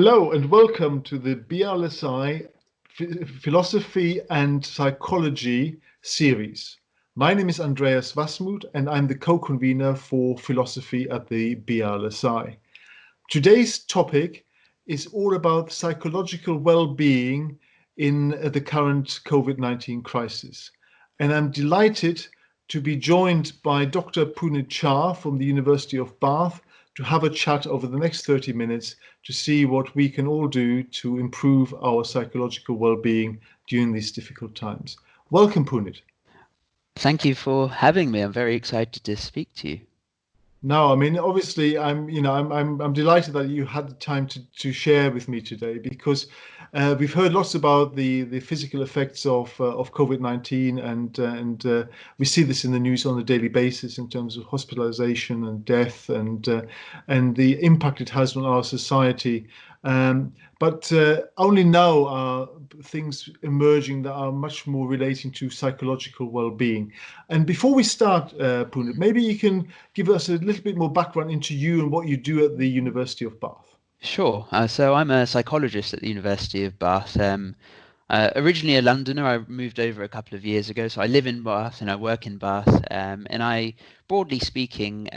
Hello and welcome to the BLSI Philosophy and Psychology series. My name is Andreas Wasmuht and I'm the co-convener for philosophy at the BLSI. Today's topic is all about psychological well-being in the current COVID-19 crisis. And I'm delighted to be joined by Dr. Punit Shah from the University of Bath to have a chat over the next 30 minutes to see what we can all do to improve our psychological well-being during these difficult times. Welcome, Punit. Thank you for having me. I'm very excited to speak to you. No, I mean, obviously, I'm delighted that you had the time to share with me today because we've heard lots about the physical effects of COVID-19 and we see this in the news on a daily basis in terms of hospitalization and death and the impact it has on our society. But only now are things emerging that are much more relating to psychological well-being. And before we start, Punit, maybe you can give us a little bit more background into you and what you do at the University of Bath. Sure. So I'm a psychologist at the University of Bath. Originally a Londoner, I moved over a couple of years ago. So I live in Bath and I work in Bath. And I, broadly speaking,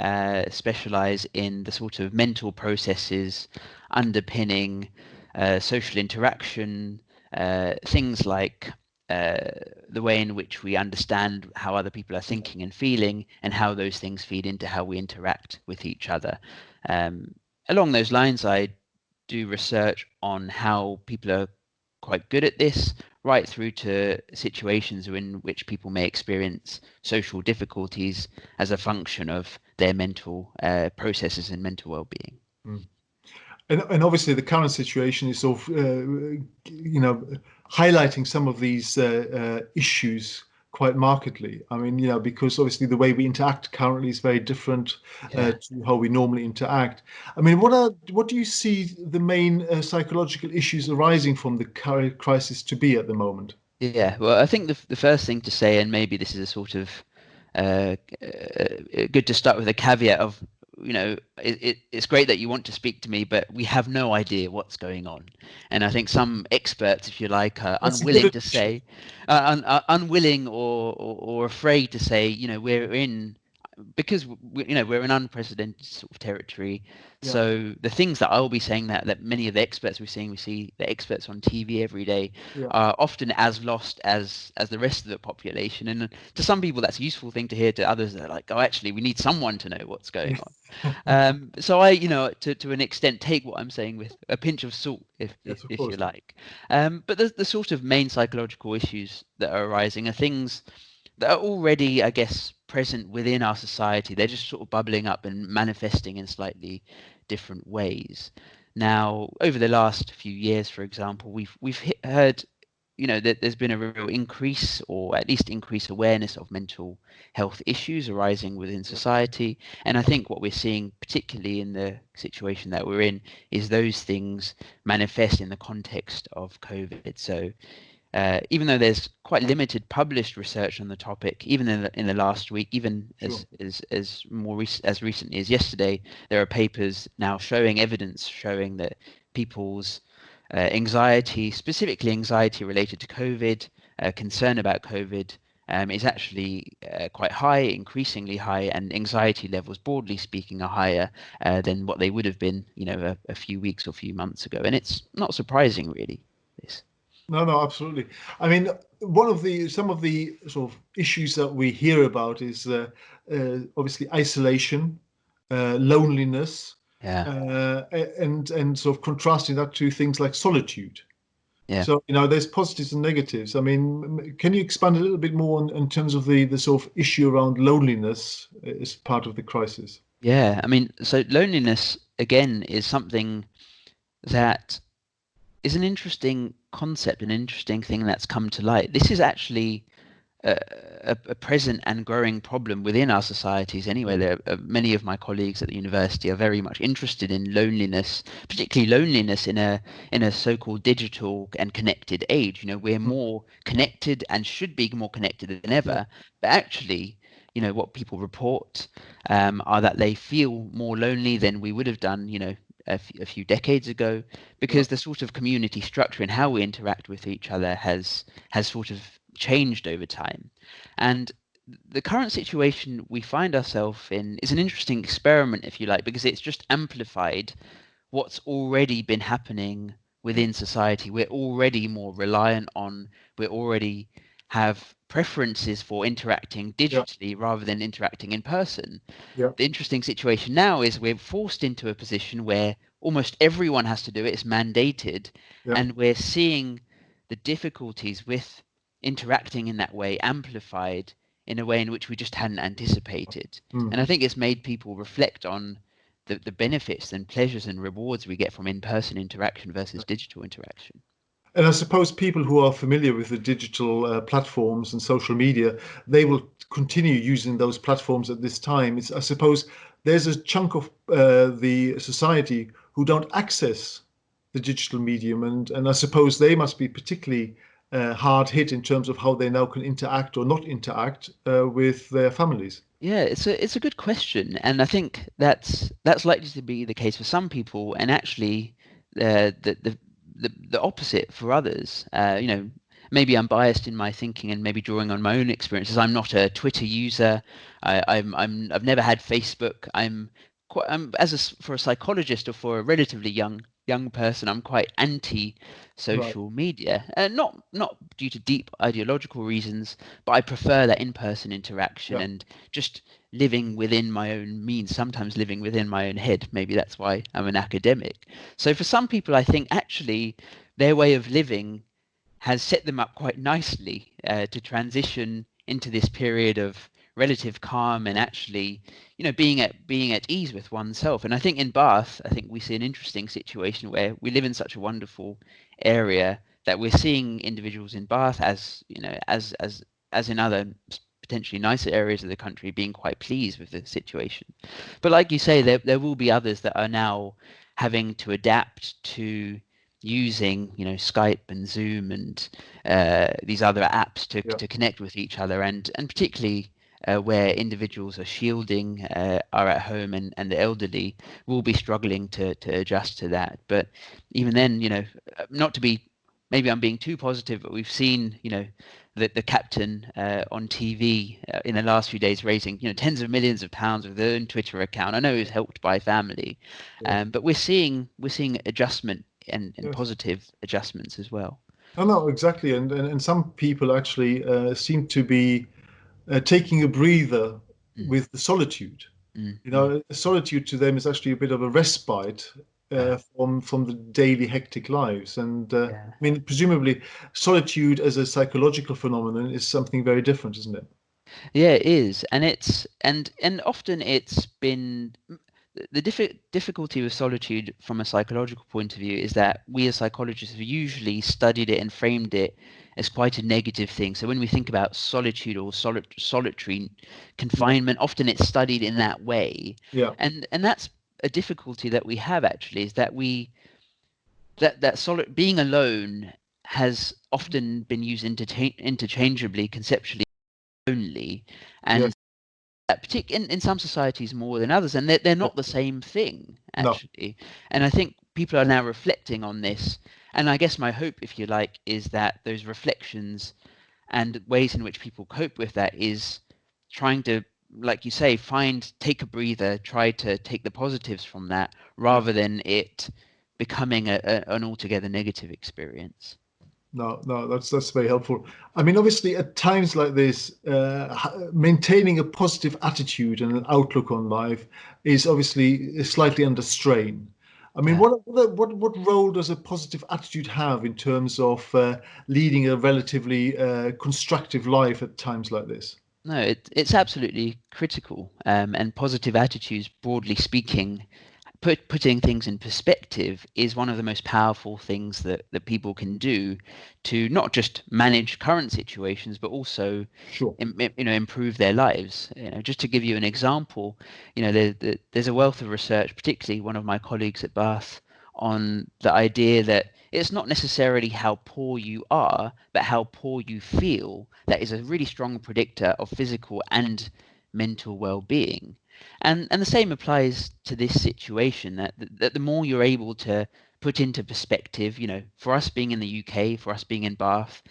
specialize in the sort of mental processes underpinning social interaction, things like the way in which we understand how other people are thinking and feeling, and how those things feed into how we interact with each other. Along those lines, I do research on how people are quite good at this, right through to situations in which people may experience social difficulties as a function of their mental processes and mental well-being. Mm. And obviously the current situation is sort of, highlighting some of these issues quite markedly. I mean, because obviously the way we interact currently is very different Yeah. to how we normally interact. I mean, what do you see the main psychological issues arising from the current crisis to be at the moment? Yeah, well, I think the first thing to say, and maybe this is a sort of good to start with a caveat of, it's great that you want to speak to me, but we have no idea what's going on. And I think some experts, if you like, are That's a good unwilling to addition. say, unwilling or afraid to say, we're in, because we're in unprecedented sort of territory. Yeah. So the things that I'll be saying, that many of the experts we see the experts on TV every day Yeah. are often as lost as the rest of the population. And to some people that's a useful thing to hear. To others they're like, oh, actually we need someone to know what's going on. So I, to an extent, take what I'm saying with a pinch of salt, if Yes, of if you course. like. But the sort of main psychological issues that are arising are things that are already, I guess, present within our society. They're just sort of bubbling up and manifesting in slightly different ways. Now, over the last few years, for example, we've heard, that there's been a real increase, or at least increased awareness of mental health issues arising within Yeah. society. And I think what we're seeing, particularly in the situation that we're in, is those things manifest in the context of COVID. So even though there's quite limited published research on the topic, even in the last week, even Sure. as recently as yesterday, there are papers now showing evidence showing that people's anxiety, specifically anxiety related to COVID, concern about COVID, is actually quite high, increasingly high, and anxiety levels, broadly speaking, are higher than what they would have been, a few weeks or few months ago. And it's not surprising, really. This. No, no, absolutely. I mean, some of the sort of issues that we hear about is obviously isolation, loneliness, Yeah. and sort of contrasting that to things like solitude. Yeah. So, there's positives and negatives. I mean, can you expand a little bit more in terms of the sort of issue around loneliness as part of the crisis? Yeah, I mean, so loneliness again is something that is an interesting concept, an interesting thing that's come to light. This is actually a, a present and growing problem within our societies. Anyway, many of my colleagues at the university are very much interested in loneliness, particularly loneliness in a so-called digital and connected age. We're Mhm. more connected and should be more connected than Yeah. ever, but actually, what people report are that they feel more lonely than we would have done, a few decades ago, because the sort of community structure and how we interact with each other has sort of changed over time. And the current situation we find ourselves in is an interesting experiment, if you like, because it's just amplified what's already been happening within society. We're already more reliant on, we already have preferences for interacting Yeah. digitally rather than interacting in person. Yeah. The interesting situation now is we're forced into a position where almost everyone has to do it, it's mandated, Yeah. and we're seeing the difficulties with interacting in that way amplified in a way in which we just hadn't anticipated. And I Mm. think it's made people reflect on the benefits and pleasures and rewards we get from in-person interaction versus digital interaction. And I suppose people who are familiar with the digital platforms and social media, they will continue using those platforms at this time. I suppose there's a chunk of the society who don't access the digital medium, and I suppose they must be particularly hard hit in terms of how they now can interact or not interact with their families. Yeah, it's a good question, and I think that's likely to be the case for some people, and actually, the opposite for others. Maybe I'm biased in my thinking, and maybe drawing on my own experiences. I'm not a Twitter user. I've never had Facebook. I'm for a psychologist or for a relatively young person, I'm quite anti Right. social media, not due to deep ideological reasons, but I prefer that in-person interaction Yeah. and just living within my own means, sometimes living within my own head. Maybe that's why I'm an academic. So for some people, I think actually their way of living has set them up quite nicely to transition into this period of relative calm and actually, being at ease with oneself. And I think in Bath, I think we see an interesting situation where we live in such a wonderful area that we're seeing individuals in Bath, as as in other potentially nicer areas of the country, being quite pleased with the situation. But like you say, there will be others that are now having to adapt to using, Skype and Zoom and these other apps to Yeah. to connect with each other, and particularly where individuals are shielding, are at home, and the elderly will be struggling to adjust to that. But even then, not to be, maybe I'm being too positive, but we've seen, the captain on TV in the last few days raising, tens of millions of pounds with their own Twitter account. I know he was helped by family, Yeah. but we're seeing adjustment and Yes. positive adjustments as well. No, no, exactly. And some people actually seem to be taking a breather Mm, with the solitude. mm, You mm. know, solitude to them is actually a bit of a respite Yeah, from the daily hectic lives. And yeah. I mean, presumably, solitude as a psychological phenomenon is something very different, isn't it? Yeah, it is, and and often it's been the difficulty with solitude from a psychological point of view is that we as psychologists have usually studied it and framed it as quite a negative thing. So when we think about solitude or solitary Yeah, confinement, often it's studied in that way, yeah, and that's a difficulty that we have actually, is that being alone has often been used interchangeably, conceptually only, yes, and in some societies more than others, and they're yeah, not the same thing no, actually. And I think people are now reflecting on this, and I guess my hope, if you like, is that those reflections and ways in which people cope with that is trying to, like you say, take a breather, try to take the positives from that yeah. rather than it becoming an altogether negative experience. No, no, that's very helpful. I mean, obviously, at times like this, maintaining a positive attitude and an outlook on life is obviously slightly under strain. I mean, Yeah. what role does a positive attitude have in terms of leading a relatively constructive life at times like this? No, it's absolutely critical. And positive attitudes, broadly speaking, putting things in perspective is one of the most powerful things that people can do to not just manage current situations, but also Sure. improve their lives. Just to give you an example, there's a wealth of research, particularly one of my colleagues at Bath, on the idea that it's not necessarily how poor you are, but how poor you feel that is a really strong predictor of physical and mental well-being. And the same applies to this situation, that the more you're able to put into perspective, for us being in the UK, for us being in Bath,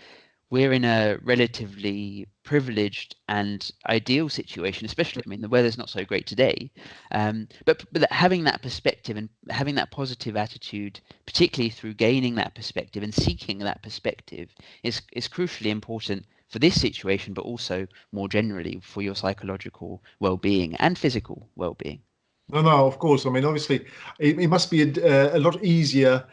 we're in a relatively privileged and ideal situation, especially, I mean, the weather's not so great today. But having that perspective and having that positive attitude, particularly through gaining that perspective and seeking that perspective, is crucially important for this situation, but also more generally for your psychological well-being and physical well-being. No, no, of course. I mean, obviously, it must be a lot easier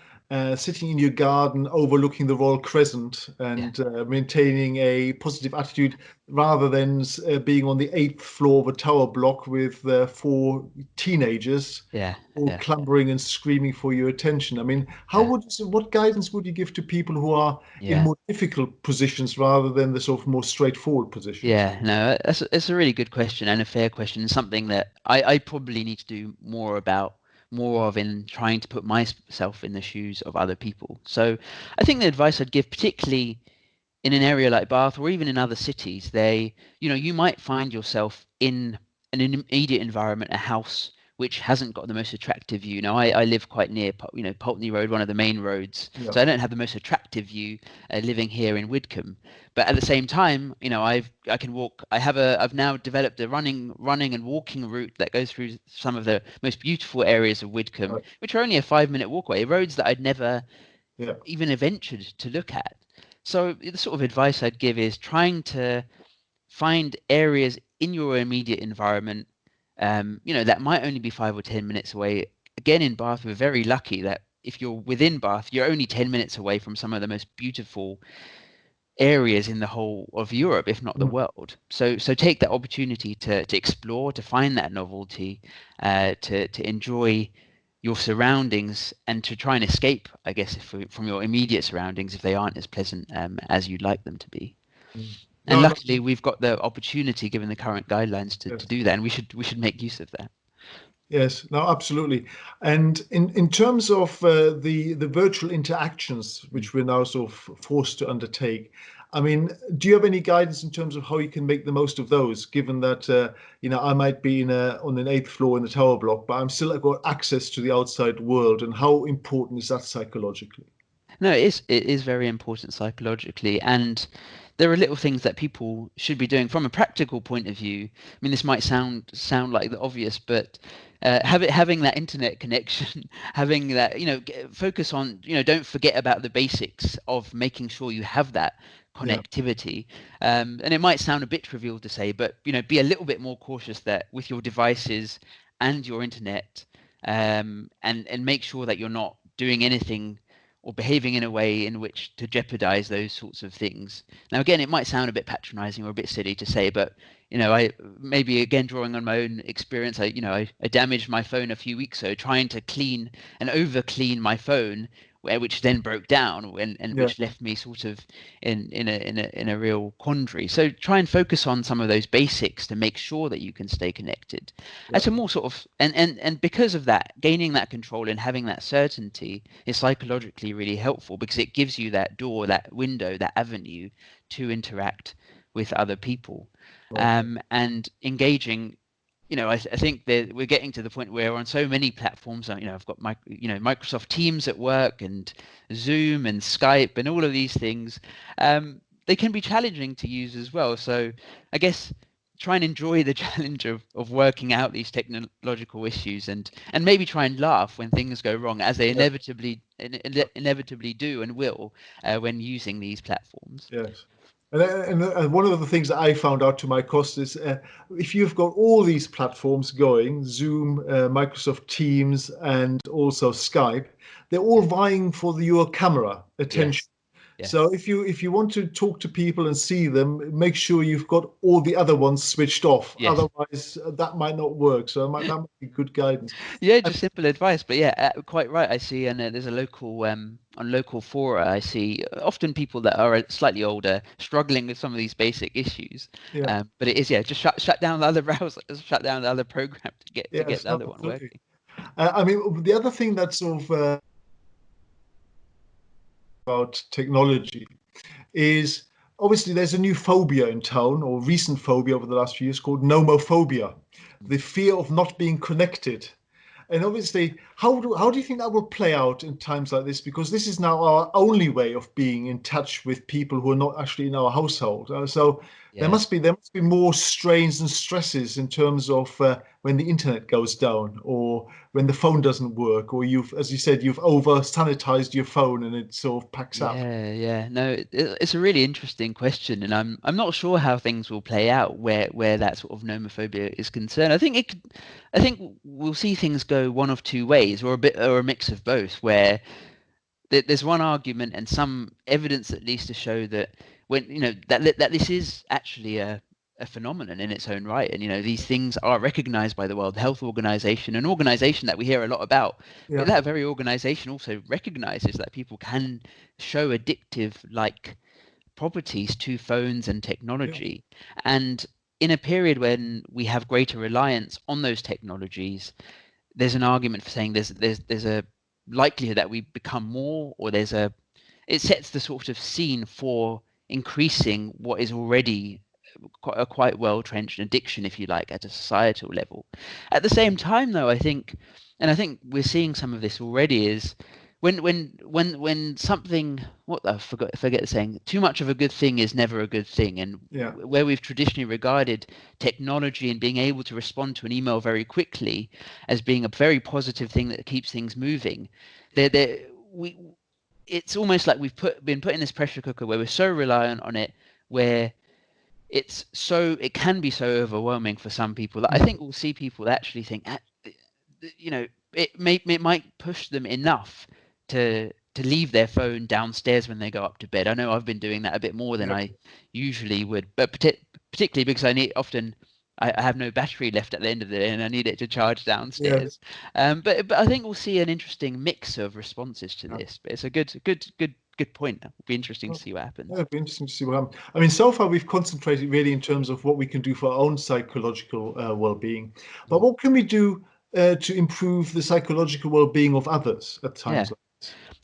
sitting in your garden overlooking the Royal Crescent Yeah, and maintaining a positive attitude rather than being on the eighth floor of a tower block with four teenagers yeah, all yeah, clambering and screaming for your attention. I mean, yeah, what guidance would you give to people who are in yeah. more difficult positions rather than the sort of more straightforward positions? Yeah, no, that's a really good question and a fair question, and something that I probably need to do more of in trying to put myself in the shoes of other people. So I think the advice I'd give, particularly in an area like Bath or even in other cities, you might find yourself in an immediate environment, a house which hasn't got the most attractive view. I live quite near, Pulteney Road, one of the main roads, Yeah, so I don't have the most attractive view living here in Widcombe. But at the same time, I can walk. I've now developed a running and walking route that goes through some of the most beautiful areas of Widcombe, right. which are only a 5-minute walkway, roads that I'd never Yeah, even ventured to look at. So the sort of advice I'd give is trying to find areas in your immediate environment, that might only be 5 or 10 minutes away. Again, in Bath, we're very lucky that if you're within Bath, you're only 10 minutes away from some of the most beautiful areas in the whole of Europe, if not the mm, world. So take that opportunity to explore, to find that novelty, to enjoy your surroundings and to try and escape, I guess, from your immediate surroundings if they aren't as pleasant as you'd like them to be. mm. And No, no, luckily, we've got the opportunity, given the current guidelines, to yes. do that, and we should make use of that. Yes, no, absolutely. And in terms of the virtual interactions, Mm. which we're now sort of forced to undertake, I mean, do you have any guidance in terms of how you can make the most of those, given that I might be on an eighth floor in the tower block, but I'm still I've got access to the outside world, and how important is that psychologically? No, it is very important psychologically, and there are little things that people should be doing from a practical point of view. I mean, this might sound like the obvious, but having that internet connection, having that, focus on, don't forget about the basics of making sure you have that Yeah, connectivity. And it might sound a bit trivial to say, but be a little bit more cautious that with your devices and your internet, and make sure that you're not doing anything or behaving in a way in which to jeopardize those sorts of things. Now, again, it might sound a bit patronizing or a bit silly to say, but I maybe again drawing on my own experience, I damaged my phone a few weeks ago trying to clean and over clean my phone, which then broke down and yeah, which left me sort of in a real quandary. So try and focus on some of those basics to make sure that you can stay connected. yeah, And so more sort of and because of that, gaining that control and having that certainty is psychologically really helpful because it gives you that door, that window, that avenue to interact with other people, right. and engaging. I think that we're getting to the point where on so many platforms, I've got Microsoft Teams at work and Zoom and Skype and all of these things. They can be challenging to use as well. So I guess try and enjoy the challenge of working out these technological issues and maybe try and laugh when things go wrong, as they Yeah, inevitably do and will when using these platforms. yes. And one of the things that I found out to my cost is if you've got all these platforms going, Zoom, Microsoft Teams, and also Skype, they're all Yeah. vying for your camera attention. Yes. Yes. So if you want to talk to people and see them, make sure you've got all the other ones switched off. Yes. Otherwise, that might not work. So that might be good guidance. Yeah, And just simple advice, but yeah, quite right. I see, and there's a local on local fora. I see often people that are slightly older struggling with some of these basic issues. yeah, But it is, yeah, just shut down the other browser, just shut down the other program to get yes, the no, other one absolutely. working. I mean, the other thing that's sort of about technology is obviously there's a new phobia in town, or recent phobia over the last few years, called nomophobia, the fear of not being connected. And obviously, how do you think that will play out in times like this? Because this is now our only way of being in touch with people who are not actually in our household. So there Yeah. must be more strains and stresses in terms of when the internet goes down, or when the phone doesn't work, or you've, as you said, you've over sanitized your phone and it sort of packs up. Yeah, yeah. No, it's a really interesting question, and I'm not sure how things will play out where that sort of nomophobia is concerned. I think we'll see things go one of two ways, or a mix of both, where there's one argument and some evidence at least to show that when that this is actually a phenomenon in its own right, and these things are recognized by the World Health Organization, an organization that we hear a lot about, but Yeah, that very organization also recognizes that people can show addictive like properties to phones and yeah, technology, and in a period when we have greater reliance on those technologies, there's an argument for saying there's a likelihood that we become more, or it sets the sort of scene for increasing what is already quite well trenched addiction, if you like, at a societal level. At the same time, though, I think we're seeing some of this already, is when something, what I forget the saying, too much of a good thing is never a good thing, and yeah, where we've traditionally regarded technology and being able to respond to an email very quickly as being a very positive thing that keeps things moving, there we it's almost like been put in this pressure cooker where we're so reliant on it, where it can be so overwhelming for some people that I mm, think we'll see people that actually think, you know, it might push them enough to leave their phone downstairs when they go up to bed. I know I've been doing that a bit more than yeah, I usually would, but particularly because I have no battery left at the end of the day and I need it to charge yeah. downstairs. But I think we'll see an interesting mix of responses to Yeah. this. But it's a good point. It'll be interesting to see what Yeah, happens. it'd be interesting to see what happens. I mean, so far we've concentrated really in terms of what we can do for our own psychological well-being, but what can we do to improve the psychological well-being of others at Yeah. times like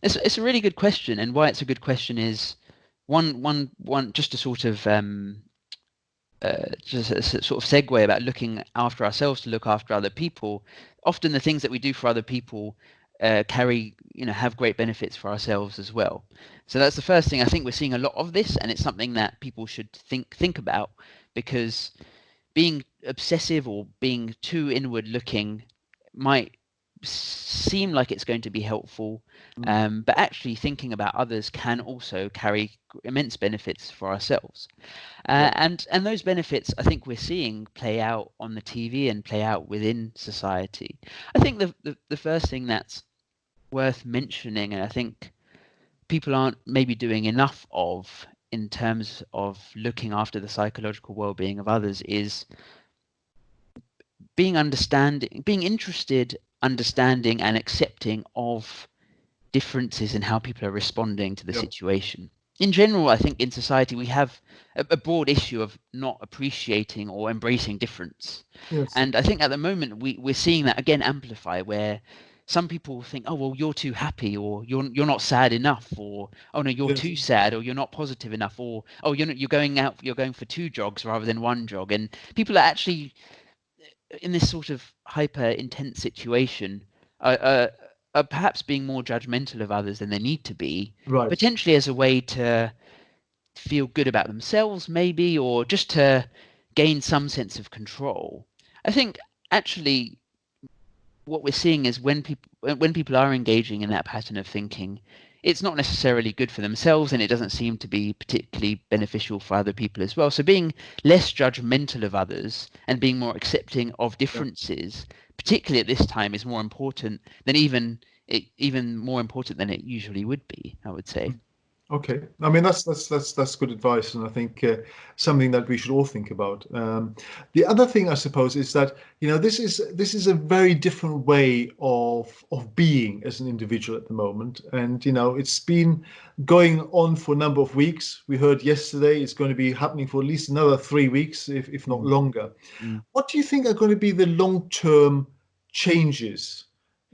this? It's a really good question, and why it's a good question is one just to sort of just a sort of segue about looking after ourselves to look after other people. Often the things that we do for other people have great benefits for ourselves as well. So that's the first thing. I think we're seeing a lot of this, and it's something that people should think about, because being obsessive or being too inward looking might seem like it's going to be helpful, Mm, but actually thinking about others can also carry immense benefits for ourselves. yeah, And those benefits, I think we're seeing play out on the TV and play out within society. I think the first thing that's worth mentioning, and I think people aren't maybe doing enough of in terms of looking after the psychological well-being of others, is being interested, understanding, and accepting of differences in how people are responding to the yeah, situation. In general, I think in society we have a broad issue of not appreciating or embracing difference. yes, And I think at the moment we're seeing that again amplify, where some people think, oh, well, you're too happy, or you're not sad enough, or oh no, you're yes, too sad, or you're not positive enough, or oh, you're going for two jogs rather than one jog. And people are actually in this sort of hyper intense situation are, are, are perhaps being more judgmental of others than they need to be, right, potentially as a way to feel good about themselves, maybe, or just to gain some sense of control. I think actually what we're seeing is when people are engaging in that pattern of thinking, it's not necessarily good for themselves, and it doesn't seem to be particularly beneficial for other people as well. So being less judgmental of others and being more accepting of yeah. differences, particularly at this time, is more important than even more important than it usually would be, I would say. Okay, I mean that's good advice, and I think something that we should all think about. The other thing, I suppose, is that this is a very different way of being as an individual at the moment, and it's been going on for a number of weeks. We heard yesterday it's going to be happening for at least another 3 weeks, if not Mm, longer. mm, What do you think are going to be the long-term changes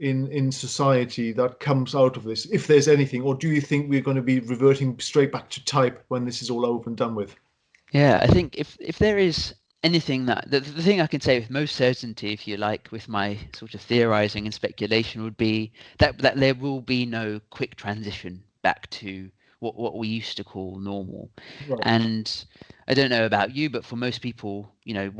in society that comes out of this, if there's anything, or do you think we're going to be reverting straight back to type when this is all over and done with? Yeah, I think if there is anything that the thing I can say with most certainty, if you like, with my sort of theorizing and speculation would be that there will be no quick transition back to what we used to call normal. Right. And I don't know about you, but for most people, even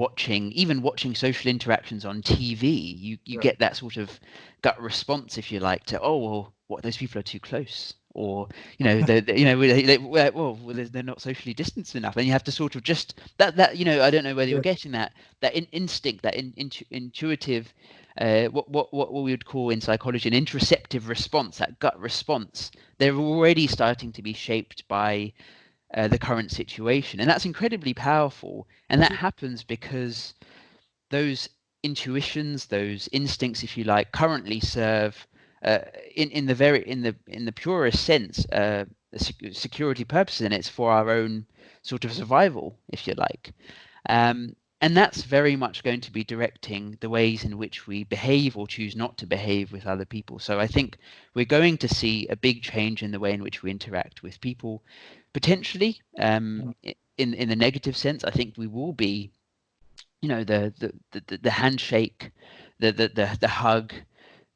watching social interactions on TV, you Yeah. get that sort of gut response, if you like, to, oh, well, what, those people are too close, or well, they're not socially distanced enough, and you have to sort of just I don't know whether you're Yeah. getting that instinct, that intuitive, what we would call in psychology an interoceptive response, that gut response. They're already starting to be shaped by the current situation, and that's incredibly powerful. And that happens because those intuitions, those instincts, if you like, currently serve uh, in the purest sense security purposes, and it's for our own sort of survival, if you like. Um, and that's very much going to be directing the ways in which we behave or choose not to behave with other people. So I think we're going to see a big change in the way in which we interact with people, potentially in the negative sense. I think we will be, the handshake, the hug,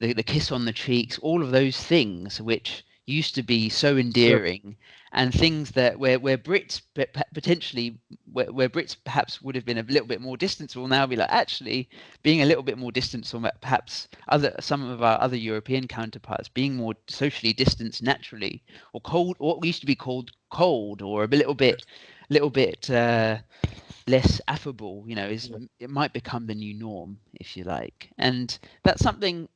the kiss on the cheeks, all of those things which used to be so Yeah. endearing, and things that where Brits potentially where Brits perhaps would have been a little bit more distant, will now be like actually being a little bit more distant, or perhaps some of our other European counterparts being more socially distanced naturally, or cold, or what used to be called cold, or a little bit less affable, is Yeah. it might become the new norm, if you like. And that's something,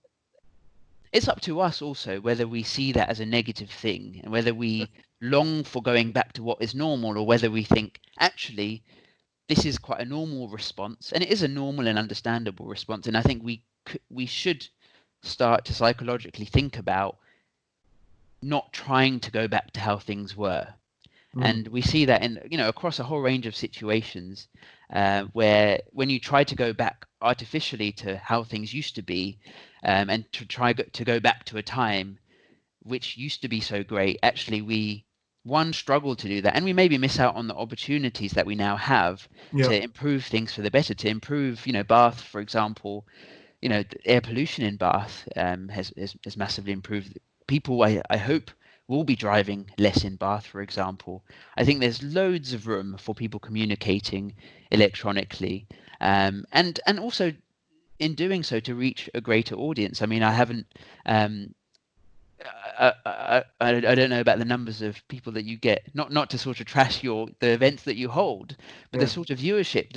it's up to us also whether we see that as a negative thing, and whether we long for going back to what is normal, or whether we think actually this is quite a normal response, and it is a normal and understandable response. And I think we should start to psychologically think about not trying to go back to how things were. Mm. And we see that in, across a whole range of situations, where when you try to go back artificially to how things used to be, and to try to go back to a time which used to be so great, actually we one struggle to do that, and we maybe miss out on the opportunities that we now have Yeah. to improve things for the better, to improve, Bath, for example. The air pollution in Bath has massively improved. People, I hope, will be driving less in Bath, for example. I think there's loads of room for people communicating electronically, and also in doing so to reach a greater audience. I mean, I haven't. I don't know about the numbers of people that you get. Not to sort of trash the events that you hold, but the Yeah. sort of viewership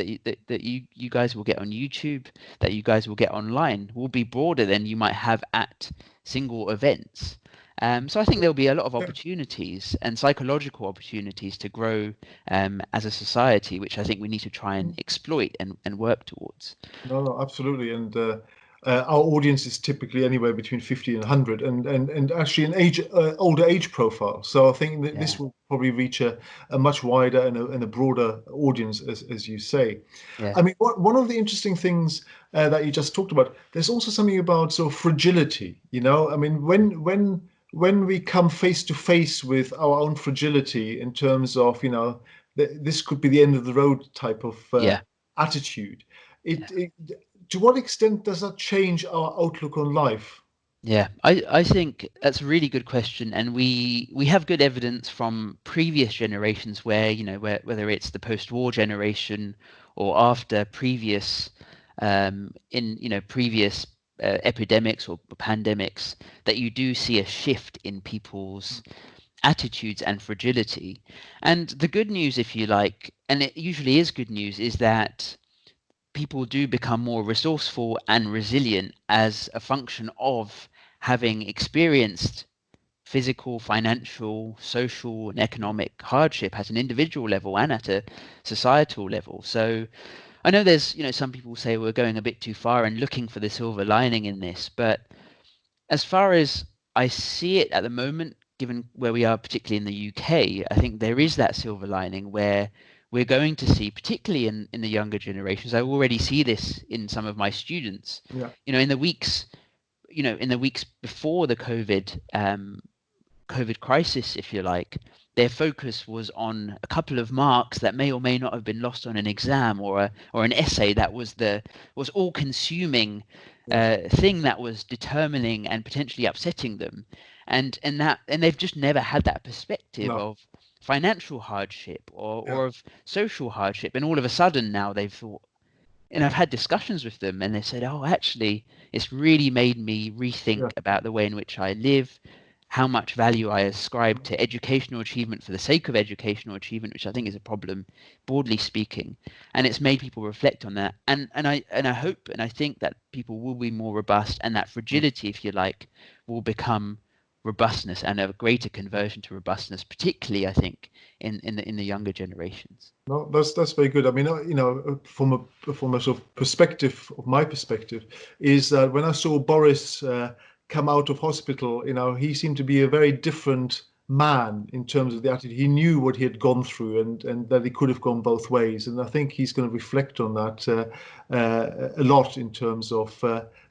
that you guys will get on YouTube, that you guys will get online, will be broader than you might have at single events. So I think there'll be a lot of Yeah. opportunities, and psychological opportunities, to grow as a society, which I think we need to try and exploit and work towards. No, no, absolutely. And our audience is typically anywhere between 50 and 100, and actually an older age profile. So I think that Yeah, this will probably reach a much wider and a broader audience, as you say. yeah, I mean, one of the interesting things that you just talked about, there's also something about sort of fragility, I mean, when we come face to face with our own fragility in terms of, this could be the end of the road type of yeah. attitude. Yeah. It To what extent does that change our outlook on life? Yeah, I think that's a really good question, and we have good evidence from previous generations where, whether it's the post-war generation, or after previous previous epidemics or pandemics, that you do see a shift in people's attitudes and fragility. And the good news, if you like, and it usually is good news, is that people do become more resourceful and resilient as a function of having experienced physical, financial, social, and economic hardship at an individual level and at a societal level. So I know there's, some people say we're going a bit too far and looking for the silver lining in this, but as far as I see it at the moment, given where we are, particularly in the UK, I think there is that silver lining where we're going to see, particularly in the younger generations. I already see this in some of my students. Yeah. In the weeks in the weeks before the COVID crisis, if you like, their focus was on a couple of marks that may or may not have been lost on an exam, or an essay that was all consuming thing that was determining and potentially upsetting them, and they've just never had that perspective No. of financial hardship Yeah. or of social hardship, and all of a sudden now they've thought, and I've had discussions with them, and they said, "Oh, actually, it's really made me Yeah. rethink about the way in which I live, how much value I ascribe to educational achievement for the sake of educational achievement, which I think is a problem, broadly speaking." And it's made people reflect on that. And I hope and I think that people will be more robust, and that fragility, if you like, will become robustness, and a greater conversion to robustness, particularly I think in the younger generations. No, that's very good. I mean, from a sort of perspective of my perspective, is that when I saw Boris come out of hospital, he seemed to be a very different man in terms of the attitude. He knew what he had gone through, and that he could have gone both ways. And I think he's going to reflect on that a lot in terms of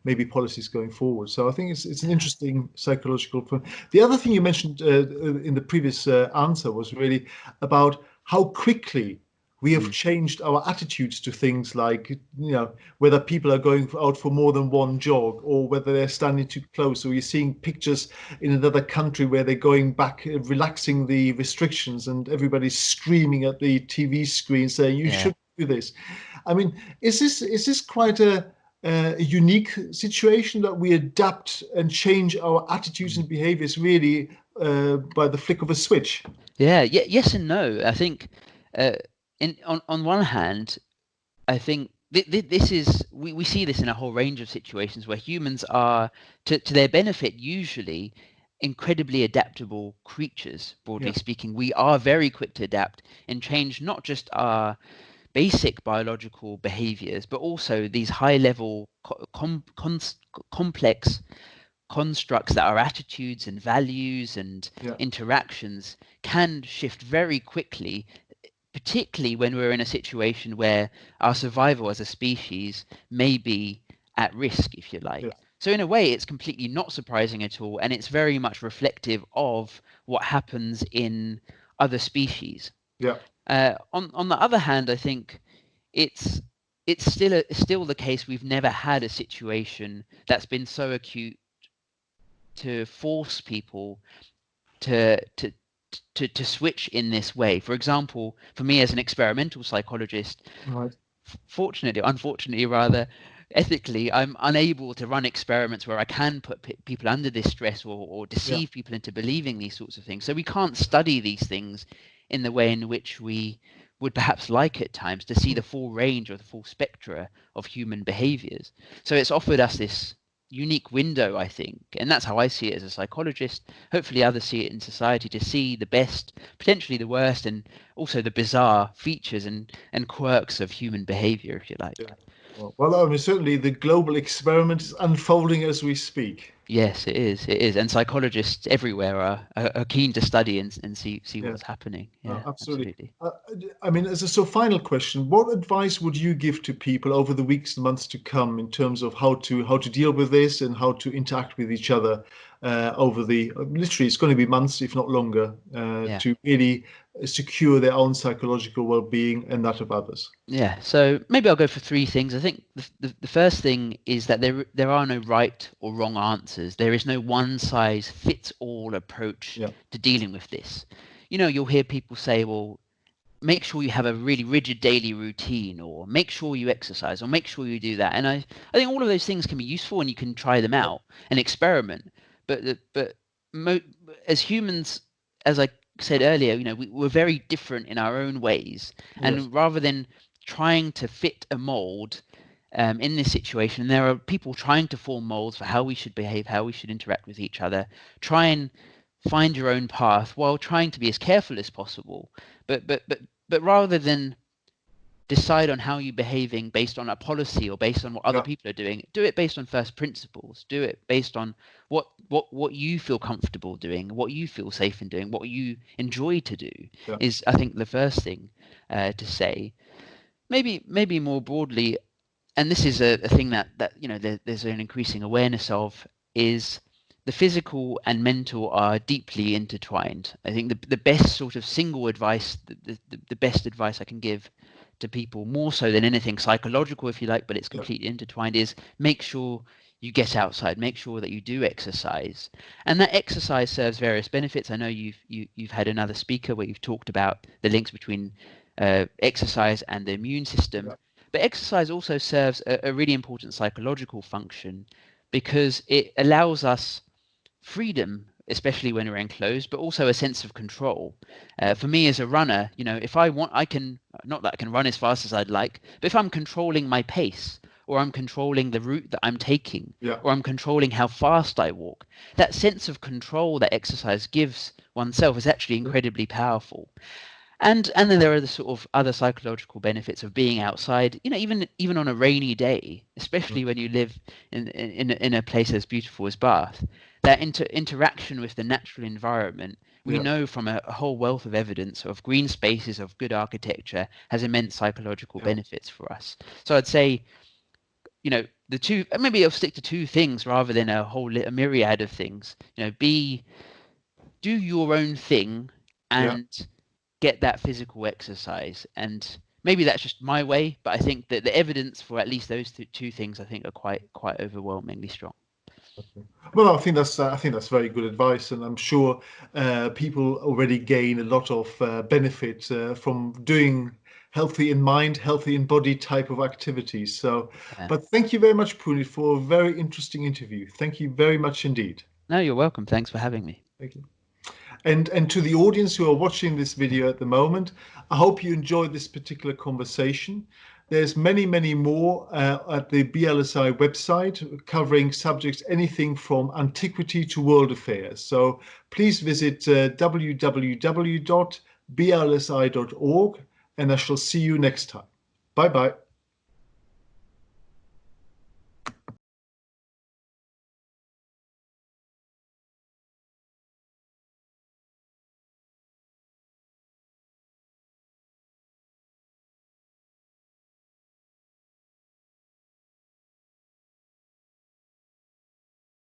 maybe policies going forward. So I think it's an interesting psychological point. The other thing you mentioned in the previous answer was really about how quickly we have Mm. changed our attitudes to things like, whether people are going out for more than one jog or whether they're standing too close. So you're seeing pictures in another country where they're going back, relaxing the restrictions, and everybody's screaming at the TV screen saying, you Yeah. should do this. I mean, is this quite a unique situation that we adapt and change our attitudes and behaviors really by the flick of a switch? Yeah, yes and no. I think, uh, on one hand, I think this is we see this in a whole range of situations where humans are, to their benefit, usually incredibly adaptable creatures. Broadly Yeah, speaking, we are very quick to adapt and change not just our basic biological behaviors, but also these high level complex constructs that our attitudes and values and yeah, interactions can shift very quickly, particularly when we're in a situation where our survival as a species may be at risk, if you yeah, like. So in a way, it's completely not surprising at all, and it's very much reflective of what happens in other species. yeah, On the other hand, I think it's still the case we've never had a situation that's been so acute to force people to to to switch in this way. For example, for me as an experimental psychologist, right, fortunately, unfortunately rather, ethically, I'm unable to run experiments where I can put people under this stress, or yeah, deceive people into believing these sorts of things. So we can't study these things in the way in which we would perhaps like at times, to see the full range or the full spectra of human behaviors. So it's offered us this unique window, I think, and that's how I see it as a psychologist. Hopefully others see it in society, to see the best, potentially the worst, and also the bizarre features and quirks of human behavior, if you yeah. like. Well, I mean, certainly the global experiment is unfolding as we speak. Yes, it is. It is, and psychologists everywhere are keen to study and see Yeah, what's happening. Yeah, absolutely. absolutely. Uh, I mean, as a final question, what advice would you give to people over the weeks and months to come in terms of how to deal with this and how to interact with each other over the literally it's going to be months, if not longer, Yeah. to really secure their own psychological well-being and that of others? Yeah, so maybe I'll go for three things. I think the first thing is that there are no right or wrong answers. There is no one size fits all approach Yeah, to dealing with this. You'll hear people say, well, make sure you have a really rigid daily routine, or make sure you exercise, or make sure you do that. And I think all of those things can be useful, and you can try them yeah, out and experiment. But mo- as humans, as I said earlier, we're very different in our own ways. yes, And rather than trying to fit a mold, in this situation, there are people trying to form molds for how we should behave, how we should interact with each other. Try and find your own path while trying to be as careful as possible. But rather than decide on how you're behaving based on a policy or based on what other yeah, people are doing, do it based on first principles. Do it based on what you feel comfortable doing, what you feel safe in doing, what you enjoy to do, yeah, is, I think, the first thing to say. Maybe more broadly, and this is a thing that there's an increasing awareness of, is the physical and mental are deeply intertwined. I think the best sort of single advice, the best advice I can give to people, more so than anything psychological, if you like, but it's Yeah. completely intertwined, is make sure you get outside, make sure that you do exercise. And that exercise serves various benefits. I know you've had another speaker where you've talked about the links between exercise and the immune system. Yeah. But exercise also serves a really important psychological function because it allows us freedom, especially when we're enclosed, but also a sense of control. For me as a runner, if I want, I can, not that I can run as fast as I'd like, but if I'm controlling my pace, or I'm controlling the route that I'm taking, Yeah. or I'm controlling how fast I walk, that sense of control that exercise gives oneself is actually incredibly powerful. And then there are the sort of other psychological benefits of being outside, even on a rainy day, especially when you live in a place as beautiful as Bath. That interaction with the natural environment, we Yeah. know from a whole wealth of evidence of green spaces, of good architecture, has immense psychological Yeah. benefits for us. So I'd say, the two, maybe I'll stick to two things rather than a myriad of things. Do your own thing Yeah. and get that physical exercise. And maybe that's just my way, but I think that the evidence for at least those two things, I think, are quite overwhelmingly strong. Well, I think that's very good advice, and I'm sure people already gain a lot of benefit from doing healthy in mind, healthy in body type of activities. So, Yeah. but thank you very much, Punit, for a very interesting interview. Thank you very much indeed. No, you're welcome. Thanks for having me. Thank you. And to the audience who are watching this video at the moment, I hope you enjoyed this particular conversation. There's many more at the BLSI website covering subjects anything from antiquity to world affairs. So please visit www.blsi.org, and I shall see you next time. Bye bye.